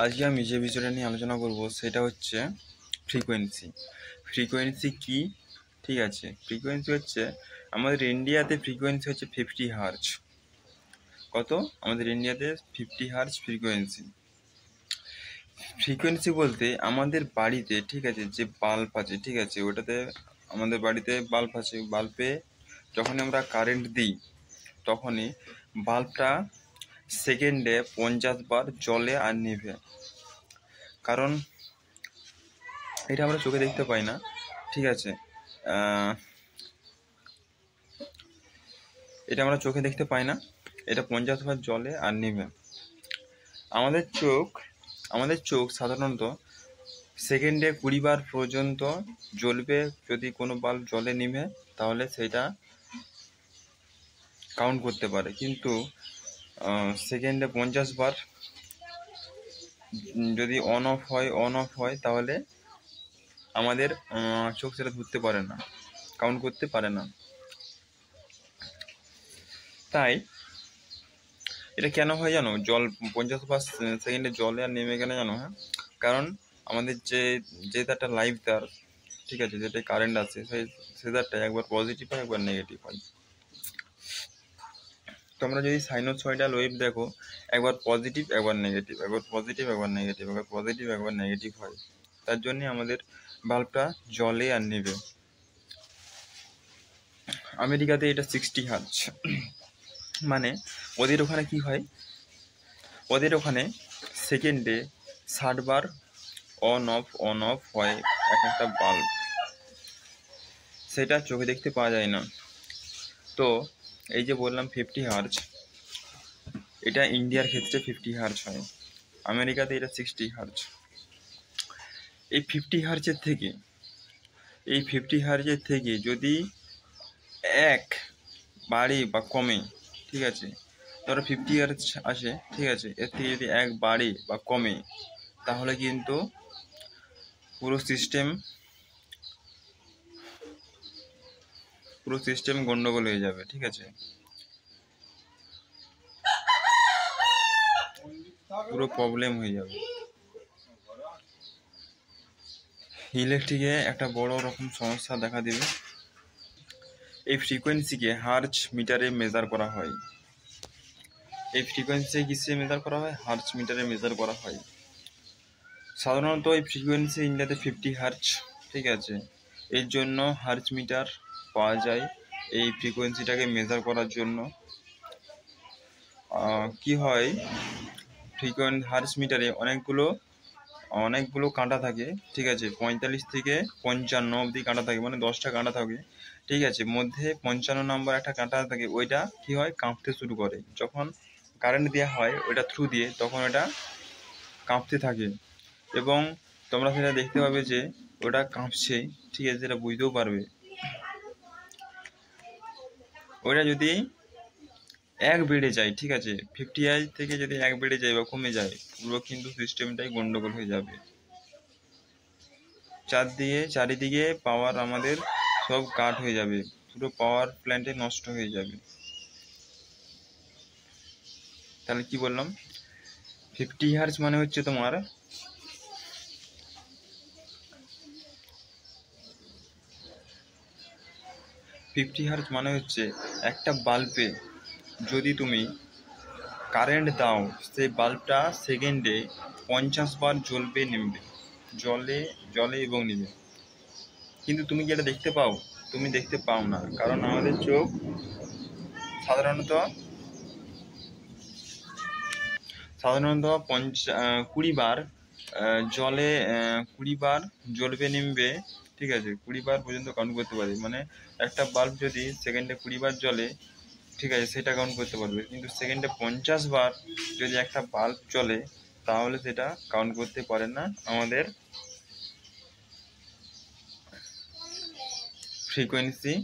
আজকে আমি যে বিষয়টা নিয়ে আলোচনা করব সেটা হচ্ছে ফ্রিকোয়েন্সি। ফ্রিকোয়েন্সি কি? ঠিক আছে, ফ্রিকোয়েন্সি হচ্ছে আমাদের ইন্ডিয়াতে ফ্রিকোয়েন্সি হচ্ছে 50 হার্জ। কত? আমাদের ইন্ডিয়াতে 50 হার্জ ফ্রিকোয়েন্সি। ফ্রিকোয়েন্সি বলতে আমাদের বাড়িতে, ঠিক আছে, যে বাল্ব আছে, ঠিক আছে, ওটাতে আমাদের বাড়িতে বাল্ব আছে, বাল্বে যখন আমরা কারেন্ট দিই তখনই বাল্বটা সেকেন্ডে 50 বার জ্বলে আর নিভে। কারণ এটা আমরা চোখে দেখতে পাই না, ঠিক আছে, এটা আমরা চোখে দেখতে পাই না, এটা 50 বার জ্বলে আর নিভে। আমাদের চোখ আমাদের চোখ সাধারণত সেকেন্ডে 20 বার পর্যন্ত জ্বলবে। যদি কোনো বাল্ব জ্বলে নিভে তাহলে সেটা কাউন্ট করতে পারে, কিন্তু সেকেন্ডে 50 বার যদি অন অফ হয় তাহলে আমাদের চোখ সেটা ধরতে পারে না, কাউন্ট করতে পারে না। তাই এটা কেন হয় জানো? 50 বার সেকেন্ডে জলে আর নেমে কেন জানো? হ্যাঁ, কারণ আমাদের যে তারটা লাইভ তার, ঠিক আছে, যেটা কারেন্ট আছে সেই তারটা একবার পজিটিভ হয় একবার নেগেটিভ হয়। তোমরা যদি সাইনোসয়েডাল ওয়েভ দেখো, একবার পজিটিভ একবার নেগেটিভ, একবার পজিটিভ একবার নেগেটিভ, একবার পজিটিভ একবার নেগেটিভ হয়। তার জন্য আমাদের বাল্বটা জ্বলে আর নেবে। আমেরিকাতে এটা 60 হার্জ। মানে ওদের ওখানে কি হয়, ওদের ওখানে সেকেন্ডে 60 বার অন অফ হয় এক একটা বাল্ব। সেটা চোখে দেখতে পাওয়া যায় না। তো এই যে বললাম 50 হার্জ, এটা ইন্ডিয়ার ক্ষেত্রে 50 হার্জ হয়, আমেরিকাতে এটা 60 হার্জ। এই 50 হার্জের থেকে যদি এক বাড়ে বা কমে, ঠিক আছে, ধরো 50 হার্জ আসে, ঠিক আছে, এর থেকে যদি এক বাড়ে বা কমে তাহলে কিন্তু পুরো সিস্টেম গন্ডগোল হয়ে যাবে, ঠিক আছে, পুরো প্রবলেম হয়ে যাবে। ইলেকট্রিকে একটা বড় রকম সমস্যা দেখা দেবে। এই ফ্রিকোয়েন্সিকে হার্জ মিটারে মেজার করা হয়। হার্জ মিটারে মেজার করা হয়। সাধারণত এই ফ্রিকোয়েন্সি ইন্ডিয়াতে 50 হার্জ, ঠিক আছে। এর জন্য হার্জ মিটার পাওয়া যায় এই ফ্রিকোয়েন্সিটাকে মেজার করার জন্য। কি হয়, হার্জ মিটারে অনেকগুলো কাঁটা থাকে, ঠিক আছে, 45 থেকে 55 অবধি কাঁটা থাকে, মানে 10টা কাঁটা থাকে, ঠিক আছে। মধ্যে 55 নম্বর একটা কাঁটা থাকে, ওইটা কি হয়, কাঁপতে শুরু করে যখন কারেন্ট দেওয়া হয় ওইটা থ্রু দিয়ে, তখন ওটা কাঁপতে থাকে এবং তোমরা সেটা দেখতে পাবে যে ওটা কাঁপছে, ঠিক আছে, সেটা বুঝতেও পারবে। ওইটা যদি এক বেড়ে যায়, ঠিক আছে, 50 হার্জ থেকে যদি এক বেড়ে যায় বা কমে যায়, পুরো কিন্তু সিস্টেমটাই গন্ডগোল হয়ে যাবে। চারিদিকে পাওয়ার আমাদের সব কাট হয়ে যাবে, পুরো পাওয়ার প্ল্যান্টে নষ্ট হয়ে যাবে। তাহলে কি বললাম, 50 হার্জ মানে হচ্ছে তোমার 50 হার্জ মানে হচ্ছে একটা বাল্বে যদি তুমি কারেন্ট দাও, সেই বাল্বটা সেকেন্ডে 50 বার জ্বলবে নিভবে, জলে এবং নিভে। কিন্তু তুমি কি এটা দেখতে পাও? তুমি দেখতে পাও না, কারণ আমাদের চোখ সাধারণত 20 বার জলে 20 বার জ্বলবে নিমবে, ঠিক আছে, 20 বার পর্যন্ত কাউন্ট করতে পারবে। মানে একটা বাল্ব যদি সেকেন্ডে 20 বার জ্বলে, ঠিক আছে, সেটা কাউন্ট করতে পারবে। কিন্তু সেকেন্ডে 50 বার যদি একটা বাল্ব জ্বলে তাহলে সেটা কাউন্ট করতে পারে না আমাদের ফ্রিকোয়েন্সি,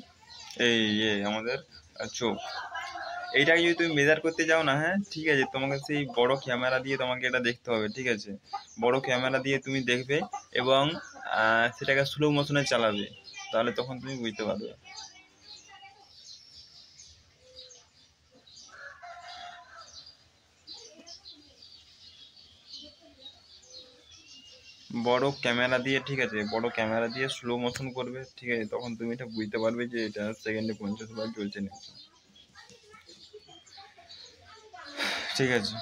আমাদের চোখ। এইটাকে যদি তুমি মেজার করতে যাও না, হ্যাঁ, ঠিক আছে, তোমাকে সেই বড় ক্যামেরা দিয়ে তোমাকে এটা দেখতে হবে, ঠিক আছে, বড় ক্যামেরা দিয়ে তুমি দেখবে এবং সেটাকে স্লো মোশনে চালাবে, তাহলে তখন তুমি বুঝতে পারবে। বড় ক্যামেরা দিয়ে, ঠিক আছে, বড় ক্যামেরা দিয়ে স্লো মোশন করবে, ঠিক আছে, তখন তুমি এটা বুঝতে পারবে যে এটা সেকেন্ডে 50 বার চলছে না। ঠিক আছে।